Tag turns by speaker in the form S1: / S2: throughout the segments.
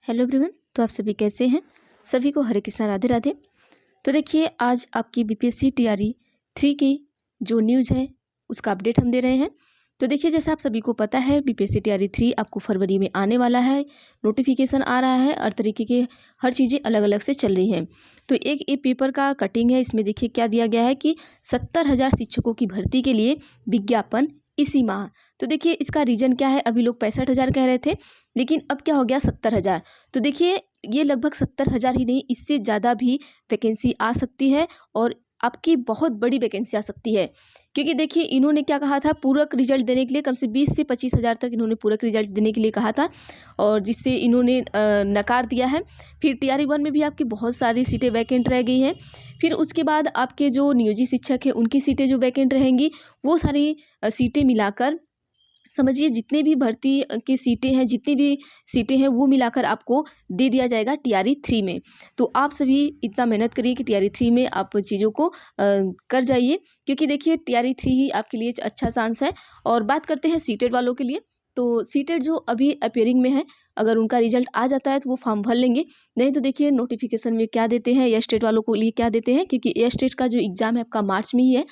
S1: Hello everyone. तो आप सभी कैसे हैं? सभी को हरे कृष्णा राधे राधे। तो देखिए, आज आपकी बीपीएससी टीआरई 3 की जो न्यूज़ है उसका अपडेट हम दे रहे हैं। तो देखिए, जैसे आप सभी को पता है, बीपीएससी टीआरई 3 आपको फरवरी में आने वाला है। नोटिफिकेशन आ रहा है, हर तरीके के हर चीज़ें अलग अलग से चल रही हैं। तो एक ये पेपर का कटिंग है, इसमें देखिए क्या दिया गया है कि 70,000 शिक्षकों की भर्ती के लिए विज्ञापन इसी माह। तो देखिए, इसका रीज़न क्या है? अभी लोग 65,000 कह रहे थे, लेकिन अब क्या हो गया 70,000। तो देखिए, ये लगभग 70,000 ही नहीं, इससे ज़्यादा भी वैकेंसी आ सकती है और आपकी बहुत बड़ी वैकेंसी आ सकती है। क्योंकि देखिए, इन्होंने क्या कहा था, पूरक रिजल्ट देने के लिए कम से 20 से 25,000 तक इन्होंने पूरक रिजल्ट देने के लिए कहा था, और जिससे इन्होंने नकार दिया है। फिर टीआरई 1 में भी आपकी बहुत सारी सीटें वैकेंट रह गई हैं। फिर उसके बाद आपके जो नियोजित शिक्षक हैं उनकी सीटें जो वैकेंट रहेंगी, वो सारी सीटें मिलाकर समझिए जितने भी भर्ती की सीटें हैं, जितनी भी सीटें हैं, वो मिलाकर आपको दे दिया जाएगा टीआरई 3 में। तो आप सभी इतना मेहनत करिए कि टीआरई 3 में आप चीज़ों को कर जाइए, क्योंकि देखिए टीआरई 3 ही आपके लिए अच्छा चांस है। और बात करते हैं सीटेट वालों के लिए। तो सीटेट जो अभी अपेयरिंग में है, अगर उनका रिजल्ट आ जाता है तो वो फॉर्म भर लेंगे। नहीं तो देखिए, नोटिफिकेशन में क्या देते हैं, एस टेट वालों को लिए क्या देते हैं, क्योंकि एस टेट का जो एग्ज़ाम है आपका मार्च में ही है,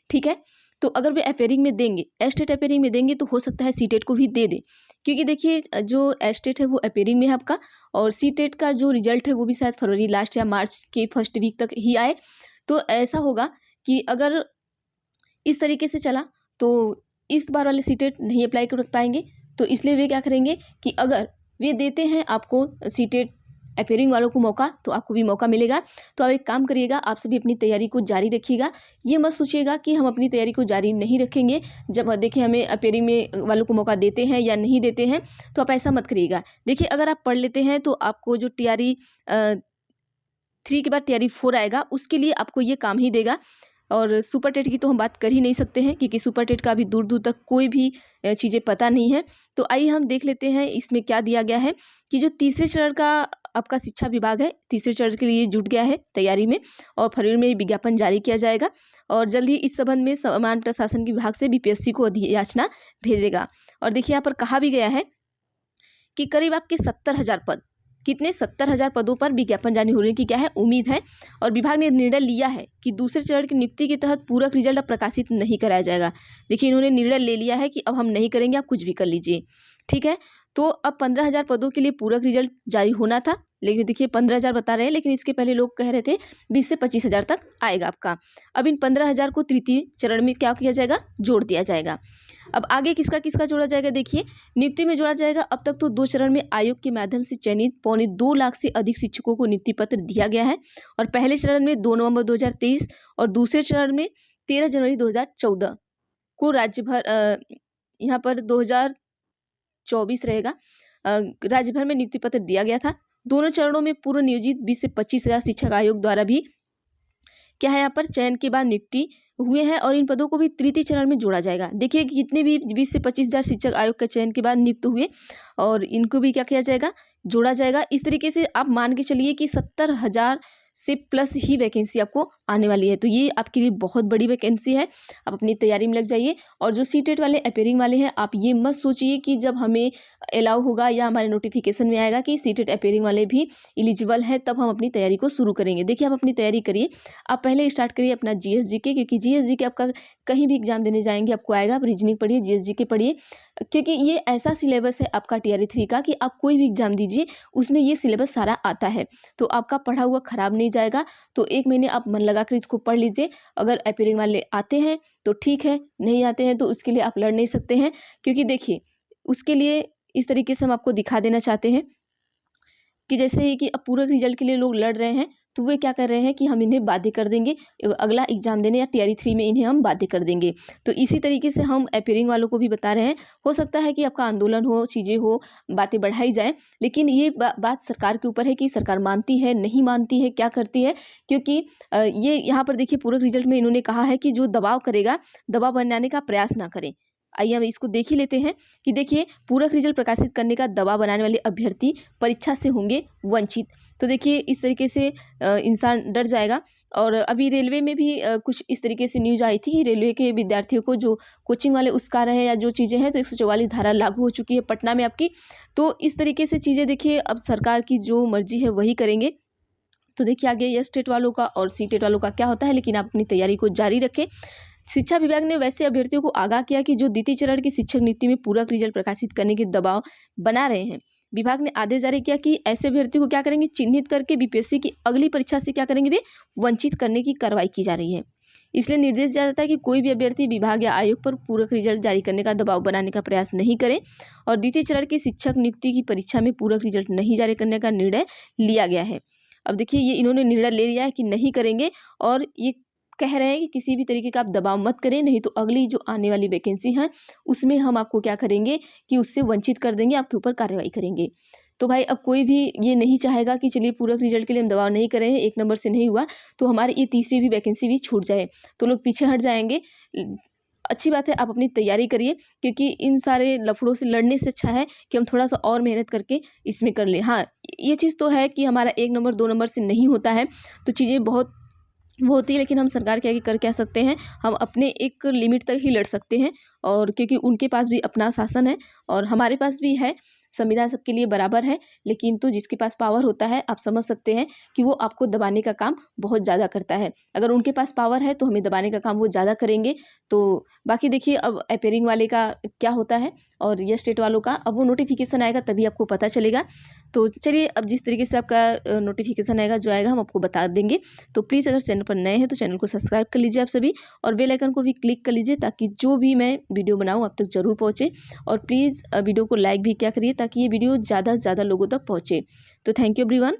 S1: ठीक है। तो अगर वे अपेयरिंग में देंगे, एस्टेट अपेयरिंग में देंगे, तो हो सकता है सीटेट को भी दे दें, क्योंकि देखिए जो एस्टेट है वो अपेयरिंग में है आपका, और सीटेट का जो रिजल्ट है वो भी शायद फरवरी लास्ट या मार्च के फर्स्ट वीक तक ही आए। तो ऐसा होगा कि अगर इस तरीके से चला तो इस बार वाले सीटेट नहीं अप्लाई कर पाएंगे। तो इसलिए वे क्या करेंगे कि अगर वे देते हैं आपको सीटेट अपेयरिंग वालों को मौका, तो आपको भी मौका मिलेगा। तो आप एक काम करिएगा, आप सभी अपनी तैयारी को जारी रखिएगा। ये मत सोचिएगा कि हम अपनी तैयारी को जारी नहीं रखेंगे जब देखिए हमें अपेयरिंग में वालों को मौका देते हैं या नहीं देते हैं। तो आप ऐसा मत करिएगा। देखिए, अगर आप पढ़ लेते हैं तो आपको जो टीआरई 3 के बाद टीआरई 4 आएगा, उसके लिए आपको ये काम ही देगा। और सुपर टेट की तो हम बात कर ही नहीं सकते हैं, क्योंकि सुपर टेट का अभी दूर दूर तक कोई भी चीज़ें पता नहीं है। तो आइए हम देख लेते हैं इसमें क्या दिया गया है कि जो तीसरे चरण का आपका शिक्षा विभाग है, तीसरे चरण के लिए जुट गया है तैयारी में, और फरवरी में विज्ञापन जारी किया जाएगा, और जल्द ही इस संबंध में सामान्य प्रशासन के विभाग से बीपीएससी को अधियाचना भेजेगा। और देखिए, यहाँ पर कहा भी गया है कि करीब आपके 70,000 पद, कितने 70,000 पदों पर विज्ञापन जारी होने की क्या है उम्मीद है। और विभाग ने निर्णय लिया है कि दूसरे चरण की नियुक्ति के तहत पूरक रिजल्ट अब प्रकाशित नहीं कराया जाएगा। देखिए, इन्होंने निर्णय ले लिया है कि अब हम नहीं करेंगे, आप कुछ भी कर लीजिए, ठीक है। तो अब 15,000 पदों के लिए पूरक रिजल्ट जारी होना था, लेकिन देखिए 15,000 बता रहे हैं, लेकिन इसके पहले लोग कह रहे थे 20 से 25,000 तक आएगा आपका। अब इन 15,000 को तृतीय चरण में क्या किया जाएगा, जोड़ दिया जाएगा। अब आगे किसका किसका जोड़ा जाएगा, देखिए नियुक्ति में जोड़ा जाएगा। अब तक तो 2 चरण में आयोग के माध्यम से चयनित 2.25 लाख से अधिक शिक्षकों को नियुक्ति पत्र दिया गया है। और पहले चरण में 2 नवंबर 2023 और दूसरे चरण में 13 जनवरी 2014 को राज्य भर यहाँ पर 2024 रहेगा, राज्य भर में नियुक्ति पत्र दिया गया था। दोनों चरणों में पूर्व नियोजित 20 से 25,000 शिक्षक आयोग द्वारा भी क्या है यहाँ पर चयन के बाद नियुक्ति हुए हैं, और इन पदों को भी तृतीय चरण में जोड़ा जाएगा। देखिए कि जितने भी 20 से 25,000 शिक्षक आयोग के चयन के बाद नियुक्त हुए, और इनको भी क्या किया जाएगा, जोड़ा जाएगा। इस तरीके से आप मान के चलिए कि 70,000 से प्लस ही वैकेंसी आपको आने वाली है। तो ये आपके लिए बहुत बड़ी वैकेंसी है, आप अपनी तैयारी में लग जाइए। और जो सीटेट वाले अपेयरिंग वाले हैं, आप ये मत सोचिए कि जब हमें अलाउ होगा या हमारे नोटिफिकेशन में आएगा कि सीटेट अपेयरिंग वाले भी एलिजिबल हैं, तब हम अपनी तैयारी को शुरू करेंगे। देखिए, आप अपनी तैयारी करिए, आप पहले स्टार्ट करिए अपना जीएसजीके, क्योंकि जीएसजीके आपका कहीं भी एग्जाम देने जाएंगे आपको आएगा। आप रीजनिंग पढ़िए, जीएसजीके पढ़िए, क्योंकि ये ऐसा सिलेबस है आपका टीआरई 3 का कि आप कोई भी एग्जाम दीजिए उसमें ये सिलेबस सारा आता है। तो आपका पढ़ा हुआ खराब नहीं जाएगा। तो 1 महीने आप मन लगाकर इसको पढ़ लीजिए। अगर अपेयरिंग वाले आते हैं तो ठीक है, नहीं आते हैं तो उसके लिए आप लड़ नहीं सकते हैं, क्योंकि देखिए उसके लिए इस तरीके से हम आपको दिखा देना चाहते हैं कि जैसे ही कि अब पूरक रिजल्ट के लिए लोग लड़ रहे हैं, तो वे क्या कर रहे हैं कि हम इन्हें बाध्य कर देंगे अगला एग्जाम देने, या टीआरई 3 में इन्हें हम बाध्य कर देंगे। तो इसी तरीके से हम अपेयरिंग वालों को भी बता रहे हैं। हो सकता है कि आपका आंदोलन हो, चीज़ें हो, बातें बढ़ाई जाए, लेकिन ये बात सरकार के ऊपर है कि सरकार मानती है, नहीं मानती है, क्या करती है। क्योंकि ये यहाँ पर देखिए पूरक रिजल्ट में इन्होंने कहा है कि जो दबाव करेगा, दबाव बनाने का प्रयास ना करें। आइए हम इसको देख ही लेते हैं कि देखिए, पूरक रिजल्ट प्रकाशित करने का दबाव बनाने वाले अभ्यर्थी परीक्षा से होंगे वंचित। तो देखिए इस तरीके से इंसान डर जाएगा और अभी रेलवे में भी कुछ इस तरीके से न्यूज़ आई थी कि रेलवे के विद्यार्थियों को जो कोचिंग वाले उसका रहे या जो चीज़ें हैं, तो 144 धारा लागू हो चुकी है पटना में आपकी। तो इस तरीके से चीज़ें देखिए, अब सरकार की जो मर्जी है वही करेंगे। तो देखिए आगे यस टेट वालों का और सी टेट वालों का क्या होता है, लेकिन आप अपनी तैयारी को जारी रखें। शिक्षा विभाग ने वैसे अभ्यर्थियों को आगाह किया कि जो द्वितीय चरण की शिक्षक नियुक्ति में पूरक रिजल्ट प्रकाशित करने के दबाव बना रहे हैं। विभाग ने आदेश जारी किया कि ऐसे अभ्यर्थियों को क्या करेंगे, चिन्हित करके बीपीएससी की अगली परीक्षा से क्या करेंगे, वे वंचित करने की कार्रवाई की जा रही है। इसलिए निर्देश दिया जाता है कि कोई भी अभ्यर्थी विभाग या आयोग पर पूरक रिजल्ट जारी करने का दबाव बनाने का प्रयास नहीं करे और द्वितीय चरण की शिक्षक नियुक्ति की परीक्षा में पूरक रिजल्ट नहीं जारी करने का निर्णय लिया गया है। अब देखिए ये इन्होंने निर्णय ले लिया है कि नहीं करेंगे, और ये कह रहे हैं कि किसी भी तरीके का आप दबाव मत करें, नहीं तो अगली जो आने वाली वैकेंसी है उसमें हम आपको क्या करेंगे कि उससे वंचित कर देंगे, आपके ऊपर कार्रवाई करेंगे। तो भाई अब कोई भी ये नहीं चाहेगा कि चलिए पूरक रिजल्ट के लिए हम दबाव नहीं कर रहे हैं, 1 नंबर से नहीं हुआ तो हमारी ये तीसरी भी वैकेंसी भी छूट जाए, तो लोग पीछे हट जाएंगे। अच्छी बात है, आप अपनी तैयारी करिए, क्योंकि इन सारे लफड़ों से लड़ने से अच्छा है कि हम थोड़ा सा और मेहनत करके इसमें कर लें। हाँ, ये चीज़ तो है कि हमारा 1 नंबर 2 नंबर से नहीं होता है, तो चीज़ें बहुत वो होती है, लेकिन हम सरकार के आगे कर क्या सकते हैं, हम अपने एक लिमिट तक ही लड़ सकते हैं। और क्योंकि उनके पास भी अपना शासन है और हमारे पास भी है, संविधान सबके लिए बराबर है, लेकिन तो जिसके पास पावर होता है आप समझ सकते हैं कि वो आपको दबाने का काम बहुत ज़्यादा करता है। अगर उनके पास पावर है तो हमें दबाने का काम वो ज़्यादा करेंगे। तो बाकी देखिए अब अपेयरिंग वाले का क्या होता है और यस स्टेट वालों का, अब वो नोटिफिकेशन आएगा तभी आपको पता चलेगा। तो चलिए, अब जिस तरीके से आपका नोटिफिकेशन आएगा जो आएगा हम आपको बता देंगे। तो प्लीज़ अगर चैनल पर नए हैं तो चैनल को सब्सक्राइब कर लीजिए आप सभी, और बेल आइकन को भी क्लिक कर लीजिए ताकि जो भी मैं वीडियो बनाऊँ आप तक ज़रूर पहुँचे। और प्लीज़ वीडियो को लाइक भी क्या करिए ताकि ये वीडियो ज़्यादा से ज़्यादा लोगों तक पहुँचे। तो थैंक यू एवरीवन।